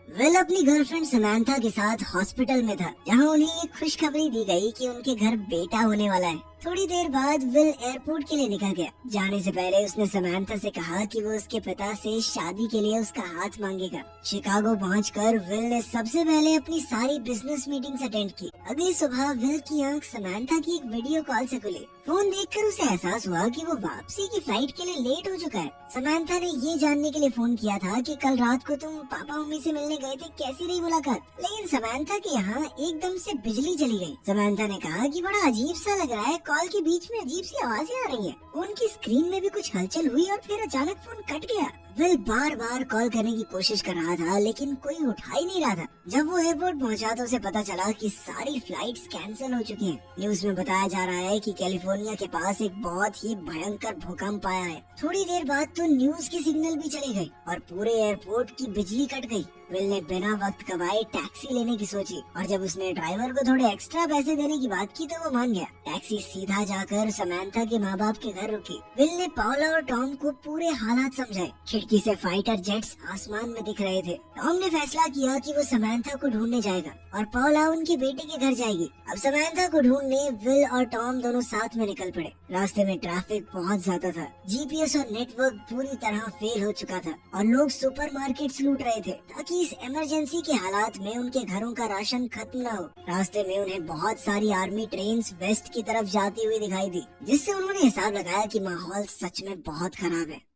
Will अपनी girlfriend Samantha के साथ हॉस्पिटल में था, जहां उन्हें एक खुशखबरी दी गई कि उनके घर बेटा होने वाला है। थोड़ी देर बाद विल एयरपोर्ट के लिए निकल गया। जाने से पहले उसने समंथा से कहा कि वो उसके पिता से शादी के लिए उसका हाथ मांगेगा। शिकागो पहुंचकर विल ने सबसे पहले अपनी सारी बिजनेस मीटिंग्स अटेंड की। अगली सुबह विल की आंख समंथा की एक वीडियो कॉल से खुली। फोन देखकर उसे एहसास हुआ कि वो वापसी की फ्लाइट के लिए लेट हो चुका है। समंथा ने ये जानने के लिए फोन किया था कि कल रात को तुम पापा मम्मी से मिलने गए थे, कैसी रही मुलाकात। लेकिन समंथा के यहाँ एकदम से बिजली चली गई। समंथा ने कहा कि बड़ा अजीब सा लग रहा है, कॉल के बीच में अजीब सी आवाजें आ रही है। फोन की स्क्रीन में भी कुछ हलचल हुई और फिर अचानक फोन कट गया। विल बार बार कॉल करने की कोशिश कर रहा था, लेकिन कोई उठा ही नहीं रहा था। जब वो एयरपोर्ट पहुंचा तो उसे पता चला कि सारी फ्लाइट्स कैंसिल हो चुकी हैं। न्यूज में बताया जा रहा है कि कैलिफोर्निया के पास एक बहुत ही भयंकर भूकंप आया है। थोड़ी देर बाद तो न्यूज के सिग्नल भी चले गए और पूरे एयरपोर्ट की बिजली कट गई। विल ने बिना वक्त गवाए टैक्सी लेने की सोची और जब उसने ड्राइवर को थोड़े एक्स्ट्रा पैसे देने की बात की तो वो मान गया। टैक्सी सीधा जाकर समंथा के माँ बाप के घर रुकी। विल ने पाओला और टॉम को पूरे हालात समझाए। खिड़की से फाइटर जेट्स आसमान में दिख रहे थे। टॉम ने फैसला किया कि वो समंथा को ढूंढने जाएगा और पाओला उनके बेटे के घर जाएगी। अब समंथा को ढूंढने विल और टॉम दोनों साथ में निकल पड़े। रास्ते में ट्रैफिक बहुत ज्यादा था। जीपीएस और नेटवर्क पूरी तरह फेल हो चुका था और लोग सुपरमार्केट्स लूट रहे थे ताकि इस इमरजेंसी के हालात में उनके घरों का राशन खत्म न हो। रास्ते में उन्हें बहुत सारी आर्मी ट्रेन्स वेस्ट की तरफ जाती हुई दिखाई दी, जिससे उन्होंने हिसाब लगाया कि माहौल सच में बहुत खराब है।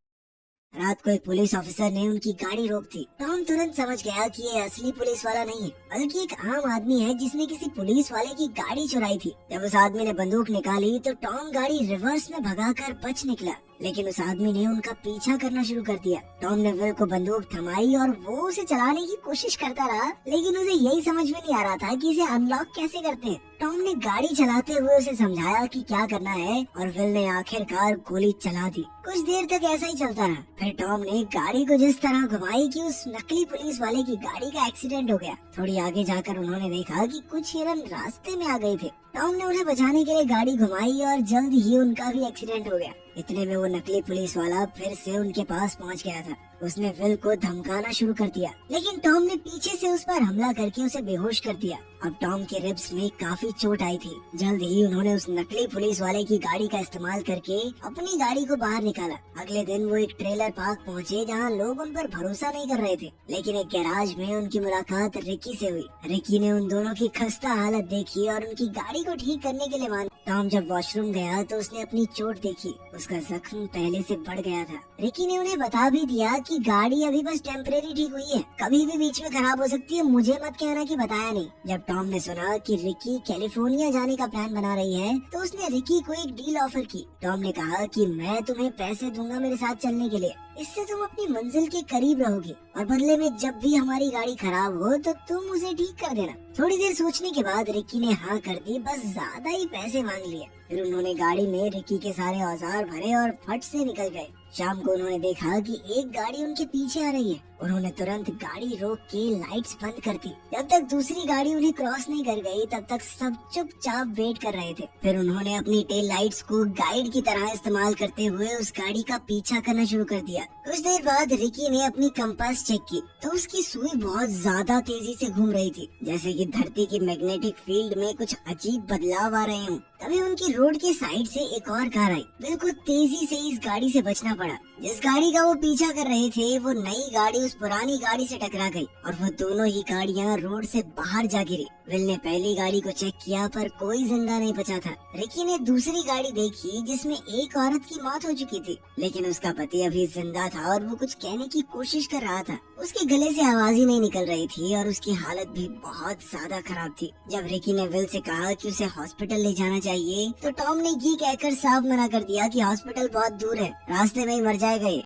रात को एक पुलिस ऑफिसर ने उनकी गाड़ी रोक दी। टॉम तुरंत समझ गया कि ये असली पुलिस वाला नहीं है, बल्कि एक आम आदमी है जिसने किसी पुलिस वाले की गाड़ी चुराई थी। जब उस आदमी ने बंदूक निकाली तो टॉम गाड़ी रिवर्स में भगाकर बच निकला, लेकिन उस आदमी ने उनका पीछा करना शुरू कर दिया। टॉम ने विल को बंदूक थमाई और वो उसे चलाने की कोशिश करता रहा, लेकिन उसे यही समझ में नहीं आ रहा था कि इसे अनलॉक कैसे करते हैं। टॉम ने गाड़ी चलाते हुए उसे समझाया कि क्या करना है और विल ने आखिरकार गोली चला दी। कुछ देर तक ऐसा ही चलता रहा। फिर टॉम ने गाड़ी को जिस तरह घुमाई कि उस नकली पुलिस वाले की गाड़ी का एक्सीडेंट हो गया। थोड़ी आगे जाकर उन्होंने देखा कि कुछ हिरन रास्ते में आ गए थे। टॉम ने उन्हें बचाने के लिए गाड़ी घुमाई और जल्द ही उनका भी एक्सीडेंट हो गया। इतने में वो नकली पुलिस वाला फिर से उनके पास पहुंच गया था। उसने विल को धमकाना शुरू कर दिया, लेकिन टॉम ने पीछे से उस पर हमला करके उसे बेहोश कर दिया। अब टॉम के रिब्स में काफी चोट आई थी। जल्द ही उन्होंने उस नकली पुलिस वाले की गाड़ी का इस्तेमाल करके अपनी गाड़ी को बाहर निकाला। अगले दिन वो एक ट्रेलर पार्क पहुंचे जहां लोग उन पर भरोसा नहीं कर रहे थे, लेकिन एक गैराज में उनकी मुलाकात रिकी से हुई। रिकी ने उन दोनों की खस्ता हालत देखी और उनकी गाड़ी को ठीक करने के लिए माना। टॉम जब वॉशरूम गया तो उसने अपनी चोट देखी। उसका जख्म पहले से बढ़ गया था। रिकी ने उन्हें बता भी दिया कि गाड़ी अभी बस टेम्परेरी ठीक हुई है, कभी भी बीच में खराब हो सकती है, मुझे मत कहना कि बताया नहीं। जब टॉम ने सुना कि रिकी कैलिफोर्निया जाने का प्लान बना रही है तो उसने रिकी को एक डील ऑफर की। टॉम ने कहा कि मैं तुम्हें पैसे दूंगा मेरे साथ चलने के लिए, इससे तुम अपनी मंजिल के करीब रहोगे और बदले में जब भी हमारी गाड़ी खराब हो तो तुम उसे ठीक कर देना। थोड़ी देर सोचने के बाद रिकी ने हाँ कर दी, बस ज्यादा ही पैसे मांग लिए। फिर उन्होंने गाड़ी में रिकी के सारे औजार भरे और फट से निकल गए। शाम को उन्होंने देखा कि एक गाड़ी उनके पीछे आ रही है। उन्होंने तुरंत गाड़ी रोक के लाइट्स बंद कर दी। जब तक दूसरी गाड़ी उन्हें क्रॉस नहीं कर गई तब तक सब चुपचाप वेट कर रहे थे। फिर उन्होंने अपनी टेल लाइट्स को गाइड की तरह इस्तेमाल करते हुए उस गाड़ी का पीछा करना शुरू कर दिया। कुछ देर बाद रिकी ने अपनी कंपास चेक की तो उसकी सुई बहुत ज्यादा तेजी से घूम रही थी, जैसे कि धरती की मैग्नेटिक फील्ड में कुछ अजीब बदलाव आ रहे हों। तभी उनकी रोड के साइड से एक और कार आई। बिल्कुल तेजी से इस गाड़ी से बचना पड़ा। जिस गाड़ी का वो पीछा कर रहे थे वो नई गाड़ी उस पुरानी गाड़ी से टकरा गई और वो दोनों ही गाड़ियां रोड से बाहर जा गिरी। विल ने पहली गाड़ी को चेक किया पर कोई जिंदा नहीं बचा था। रिकी ने दूसरी गाड़ी देखी जिसमें एक औरत की मौत हो चुकी थी, लेकिन उसका पति अभी जिंदा था और वो कुछ कहने की कोशिश कर रहा था। उसके गले से आवाज ही नहीं निकल रही थी और उसकी हालत भी बहुत ज्यादा खराब थी। जब रिकी ने विल से कहा कि उसे हॉस्पिटल ले जाना चाहिए तो टॉम ने ये कहकर साफ मना कर दिया कि हॉस्पिटल बहुत दूर है, रास्ते में ही मर जाएगा ये।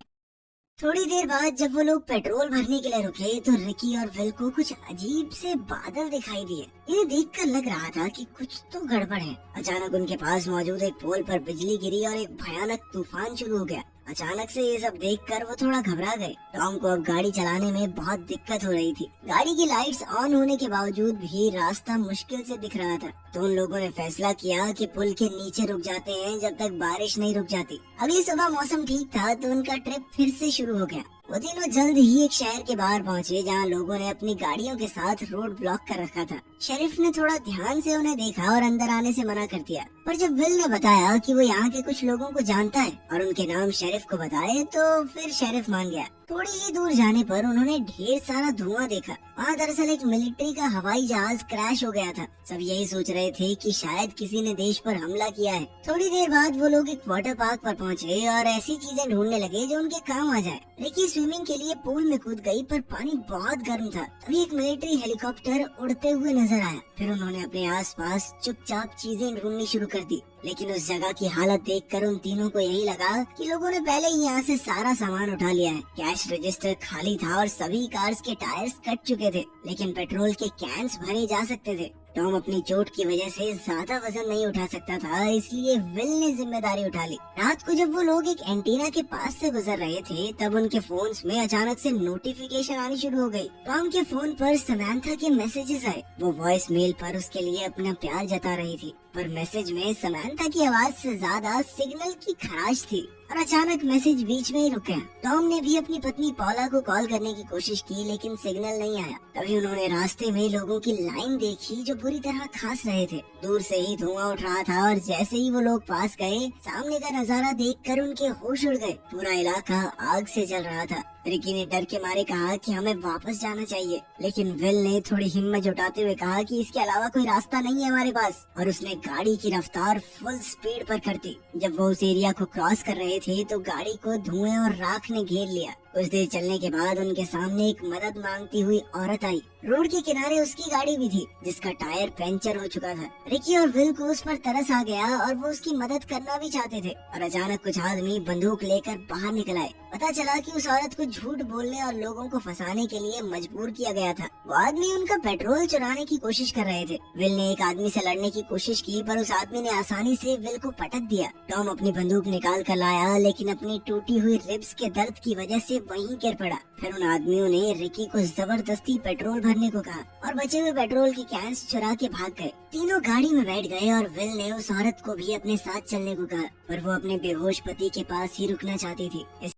थोड़ी देर बाद जब वो लोग पेट्रोल भरने के लिए रुके तो रिकी और विल को कुछ अजीब से बादल दिखाई दिए। इन्हें देखकर लग रहा था कि कुछ तो गड़बड़ है। अचानक उनके पास मौजूद एक पोल पर बिजली गिरी और एक भयानक तूफान शुरू हो गया। अचानक से ये सब देखकर वो थोड़ा घबरा गए। टॉम को अब गाड़ी चलाने में बहुत दिक्कत हो रही थी। गाड़ी की लाइट्स ऑन होने के बावजूद भी रास्ता मुश्किल से दिख रहा था। तो उन लोगों ने फैसला किया कि पुल के नीचे रुक जाते हैं जब तक बारिश नहीं रुक जाती। अगली सुबह मौसम ठीक था तो उनका ट्रिप फिर से शुरू हो गया। वो तीनों जल्द ही एक शहर के बाहर पहुंचे जहां लोगों ने अपनी गाड़ियों के साथ रोड ब्लॉक कर रखा था। शेरिफ ने थोड़ा ध्यान से उन्हें देखा और अंदर आने से मना कर दिया, पर जब विल ने बताया कि वो यहाँ के कुछ लोगों को जानता है और उनके नाम शेरिफ को बताए तो फिर शेरिफ मान गया। थोड़ी ही दूर जाने पर उन्होंने ढेर सारा धुआं देखा। वहाँ दरअसल एक मिलिट्री का हवाई जहाज क्रैश हो गया था। सब यही सोच रहे थे कि शायद किसी ने देश पर हमला किया है। थोड़ी देर बाद वो लोग एक वाटर पार्क पर पहुँचे और ऐसी चीजें ढूंढने लगे जो उनके काम आ जाए। रिकी स्विमिंग के लिए पूल में कूद गई, पर पानी बहुत गर्म था। तभी एक मिलिट्री हेलीकॉप्टर उड़ते हुए नजर आया। फिर उन्होंने अपने आसपास चुपचाप चीजें ढूंढनी शुरू कर दी, लेकिन उस जगह की हालत देखकर उन तीनों को यही लगा कि लोगों ने पहले ही यहाँ से सारा सामान उठा लिया है। कैश रजिस्टर खाली था और सभी कार्स के टायर्स कट चुके थे, लेकिन पेट्रोल के कैंस भरे जा सकते थे। टॉम अपनी चोट की वजह से ज्यादा वजन नहीं उठा सकता था, इसलिए विल ने जिम्मेदारी उठा ली। रात को जब वो लोग एक एंटीना के पास से गुजर रहे थे तब उनके फोन्स में अचानक से नोटिफिकेशन आनी शुरू हो गई। टॉम के फोन पर समांथा के मैसेजेस आए। वो वॉइस मेल पर उसके लिए अपना प्यार जता रही थी, पर मैसेज में समांथा की आवाज से ज्यादा सिग्नल की खराश थी और अचानक मैसेज बीच में ही रुक गया। टॉम ने भी अपनी पत्नी पॉला को कॉल करने की कोशिश की, लेकिन सिग्नल नहीं आया। तभी उन्होंने रास्ते में लोगों की लाइन देखी जो बुरी तरह खांस रहे थे। दूर से ही धुआं उठ रहा था और जैसे ही वो लोग पास गए, सामने का नजारा देखकर उनके होश उड़ गए। पूरा इलाका आग से जल रहा था। रिकी ने डर के मारे कहा कि हमें वापस जाना चाहिए, लेकिन विल ने थोड़ी हिम्मत जुटाते हुए कहा कि इसके अलावा कोई रास्ता नहीं है हमारे पास, और उसने गाड़ी की रफ्तार फुल स्पीड पर कर दी। जब वो उस एरिया को क्रॉस कर रहे थे तो गाड़ी को धुएं और राख ने घेर लिया। कुछ देर चलने के बाद उनके सामने एक मदद मांगती हुई औरत आई। रोड के किनारे उसकी गाड़ी भी थी जिसका टायर पंचर हो चुका था। रिकी और विल को उस पर तरस आ गया और वो उसकी मदद करना भी चाहते थे, और अचानक कुछ आदमी बंदूक लेकर बाहर निकल आए। पता चला कि उस औरत को झूठ बोलने और लोगों को फंसाने के लिए मजबूर किया गया था। वो आदमी उनका पेट्रोल चुराने की कोशिश कर रहे थे। विल ने एक आदमी से लड़ने की कोशिश की, पर उस आदमी ने आसानी से विल को पटक दिया। टॉम अपनी बंदूक निकाल कर लाया, लेकिन अपनी टूटी हुई रिब्स के दर्द की वजह से वहीं गिर पड़ा। फिर उन आदमियों ने रिकी को जबरदस्ती पेट्रोल भरने को कहा और बचे हुए पेट्रोल की कैंस चुरा के भाग गए। तीनों गाड़ी में बैठ गए और विल ने उस औरत को भी अपने साथ चलने को कहा, पर वो अपने बेहोश पति के पास ही रुकना चाहती थी।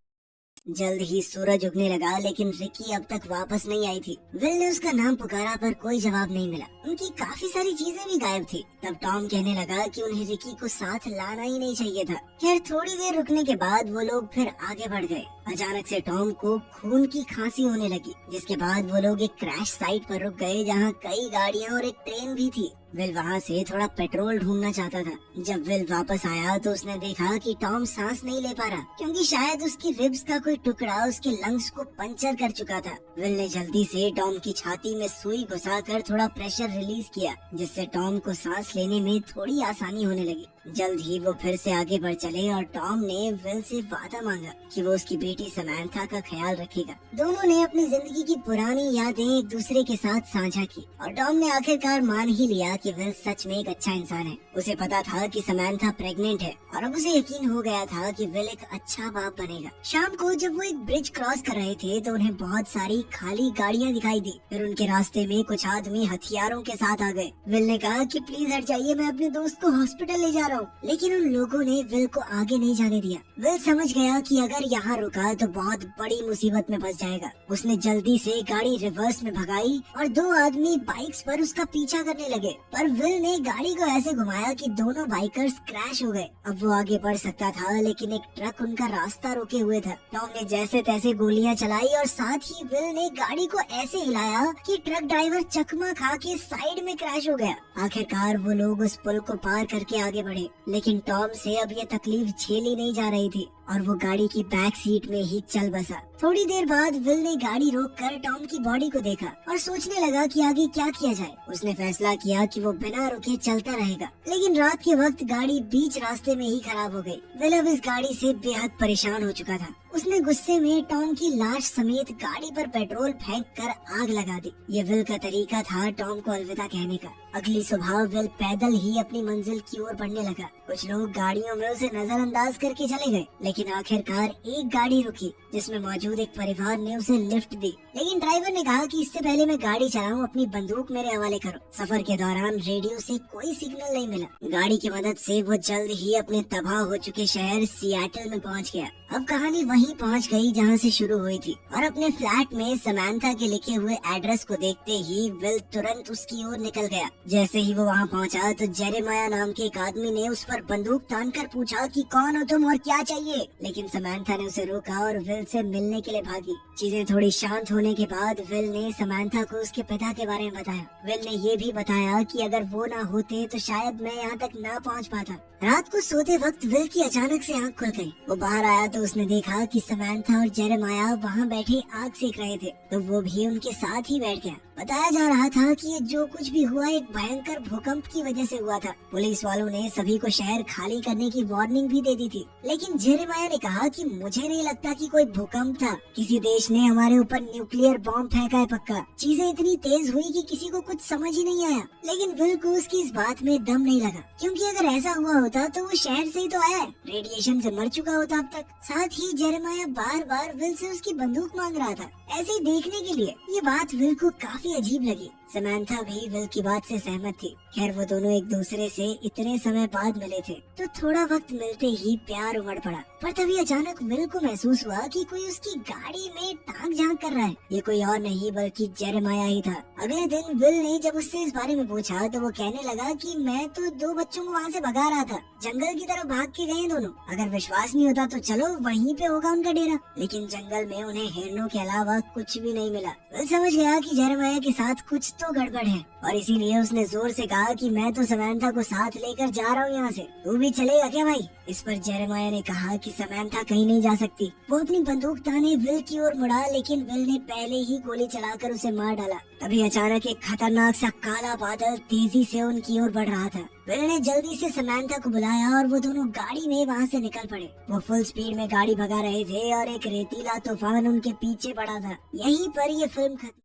जल्द ही सूरज उगने लगा, लेकिन रिकी अब तक वापस नहीं आई थी। विल ने उसका नाम पुकारा पर कोई जवाब नहीं मिला। उनकी काफी सारी चीजें भी गायब थी। तब टॉम कहने लगा कि उन्हें रिकी को साथ लाना ही नहीं चाहिए था। खैर थोड़ी देर रुकने के बाद वो लोग फिर आगे बढ़ गए। अचानक से टॉम को खून की खांसी होने लगी, जिसके बाद वो लोग एक क्रैश साइट पर रुक गए जहाँ कई गाड़ियाँ और एक ट्रेन भी थी। विल वहाँ से थोड़ा पेट्रोल ढूंढना चाहता था। जब विल वापस आया तो उसने देखा कि टॉम सांस नहीं ले पा रहा, क्योंकि शायद उसकी रिब्स का कोई टुकड़ा उसके लंग्स को पंचर कर चुका था। विल ने जल्दी से टॉम की छाती में सुई घुसाकर थोड़ा प्रेशर रिलीज किया, जिससे टॉम को सांस लेने में थोड़ी आसानी होने लगी। जल्द ही वो फिर से आगे बढ़ चले और टॉम ने विल से वादा मांगा कि वो उसकी बेटी समांथा का ख्याल रखेगा। दोनों ने अपनी जिंदगी की पुरानी यादें एक दूसरे के साथ साझा की और टॉम ने आखिरकार मान ही लिया कि विल सच में एक अच्छा इंसान है। उसे पता था कि समांथा प्रेग्नेंट है और अब उसे यकीन हो गया था कि विल एक अच्छा बाप बनेगा। शाम को जब वो एक ब्रिज क्रॉस कर रहे थे तो उन्हें बहुत सारी खाली गाड़ियाँ दिखाई दी। फिर उनके रास्ते में कुछ आदमी हथियारों के साथ आ गए। विल ने कहा कि प्लीज हट जाइए, मैं अपने दोस्त को हॉस्पिटल ले जा रहा हूँ, लेकिन उन लोगों ने विल को आगे नहीं जाने दिया। विल समझ गया कि अगर यहाँ रुका तो बहुत बड़ी मुसीबत में फंस जाएगा। उसने जल्दी से गाड़ी रिवर्स में भगाई और दो आदमी बाइक्स पर उसका पीछा करने लगे, पर विल ने गाड़ी को ऐसे घुमाया कि दोनों बाइकर्स क्रैश हो गए। अब वो आगे बढ़ सकता था, लेकिन एक ट्रक उनका रास्ता रोके हुए था। टॉम ने जैसे तैसे गोलियां चलाई और साथ ही विल ने गाड़ी को ऐसे हिलाया कि ट्रक ड्राइवर चकमा खा के साइड में क्रैश हो गया। आखिरकार वो लोग उस पुल को पार करके आगे बढ़े, लेकिन टॉम से अब ये तकलीफ झेली नहीं जा रही थी और वो गाड़ी की बैक सीट में ही चल बसा। थोड़ी देर बाद विल ने गाड़ी रोककर टॉम की बॉडी को देखा और सोचने लगा कि आगे क्या किया जाए। उसने फैसला किया कि वो बिना रुके चलता रहेगा, लेकिन रात के वक्त गाड़ी बीच रास्ते में ही खराब हो गई। विल अब इस गाड़ी से बेहद परेशान हो चुका था। उसने गुस्से में टॉम की लाश समेत गाड़ी पर पेट्रोल फेंक कर आग लगा दी। ये विल का तरीका था टॉम को अलविदा कहने का। अगली सुबह विल पैदल ही अपनी मंजिल की ओर बढ़ने लगा। कुछ लोग गाड़ियों में उसे नजरअंदाज करके चले गए, लेकिन लेकिन आखिरकार एक गाड़ी रुकी जिसमें मौजूद एक परिवार ने उसे लिफ्ट दी। लेकिन ड्राइवर ने कहा कि इससे पहले मैं गाड़ी चलाऊं, अपनी बंदूक मेरे हवाले करो। सफर के दौरान रेडियो से कोई सिग्नल नहीं मिला। गाड़ी की मदद से वो जल्द ही अपने तबाह हो चुके शहर सिएटल में पहुंच गया। अब कहानी वहीं पहुंच गई जहां से शुरू हुई थी, और अपने फ्लैट में समांथा के लिखे हुए एड्रेस को देखते ही विल तुरंत उसकी ओर निकल गया। जैसे ही वो वहां पहुंचा तो जेरेमाया नाम के एक आदमी ने उस पर बंदूक तानकर पूछा कि कौन हो तुम और क्या चाहिए। लेकिन समांथा ने उसे रोका और विल से मिलने के लिए भागी। चीजें थोड़ी शांत होने के बाद विल ने समांथा को उसके पिता के बारे में बताया। विल ने ये भी बताया कि अगर वो ना होते तो शायद मैं यहाँ तक ना पहुँच पाता। रात को सोते वक्त विल की अचानक से आंख खुल गई। वो बाहर आया तो उसने देखा कि समांथा और जेरेमाया वहाँ बैठे आग सेक रहे थे, तो वो भी उनके साथ ही बैठ गया। बताया जा रहा था कि ये जो कुछ भी हुआ एक भयंकर भूकंप की वजह से हुआ था। पुलिस वालों ने सभी को शहर खाली करने की वार्निंग भी दे दी थी। लेकिन जेरेमाया ने कहा कि मुझे नहीं लगता कि कोई भूकंप था, किसी देश ने हमारे ऊपर न्यूक्लियर बॉम्ब फेंका है पक्का। चीजें इतनी तेज हुई कि किसी को कुछ समझ ही नहीं आया। लेकिन विल को उसकी इस बात में दम नहीं लगा, क्योंकि अगर ऐसा हुआ होता तो वो शहर से ही तो आया है, रेडिएशन से मर चुका होता अब तक। साथ ही Jeremiah bar bar will say उसकी बंदूक मांग रहा था, ऐसे ही देखने के लिए। ये बात विल को काफी अजीब लगी। समांथा भी विल की बात से सहमत थी। खैर वो दोनों एक दूसरे से इतने समय बाद मिले थे तो थोड़ा वक्त मिलते ही प्यार उमड़ पड़ा। पर तभी अचानक विल को महसूस हुआ कि कोई उसकी गाड़ी में ताक झांक कर रहा है। ये कोई और नहीं बल्कि जेरेमाया ही था। अगले दिन विल ने जब उससे इस बारे में पूछा तो वो कहने लगा कि मैं तो 2 बच्चों को वहाँ से भगा रहा था, जंगल की तरफ भाग के गए दोनों। अगर विश्वास नहीं होता तो चलो वहीं पे होगा उनका डेरा। लेकिन जंगल में उन्हें हिरणों के अलावा कुछ भी नहीं मिला। विल समझ गया कि जेरेमाया के साथ कुछ तो गड़बड़ है, और इसीलिए उसने जोर से कहा कि मैं तो समांथा को साथ लेकर जा रहा हूँ यहाँ से, तू भी चलेगा क्या भाई? इस पर जेरेमाया ने कहा कि समांथा कहीं नहीं जा सकती। वो अपनी बंदूक ताने विल की ओर मुड़ा, लेकिन विल ने पहले ही गोली चलाकर उसे मार डाला। तभी अचानक एक खतरनाक सा काला बादल तेजी से उनकी ओर बढ़ रहा था। विल ने जल्दी से समांथा को बुलाया और वो दोनों गाड़ी में वहाँ से निकल पड़े। वो फुल स्पीड में गाड़ी भगा रहे थे और एक रेतीला तूफान उनके पीछे पड़ा था। यहीं पर ये फिल्म खत्म।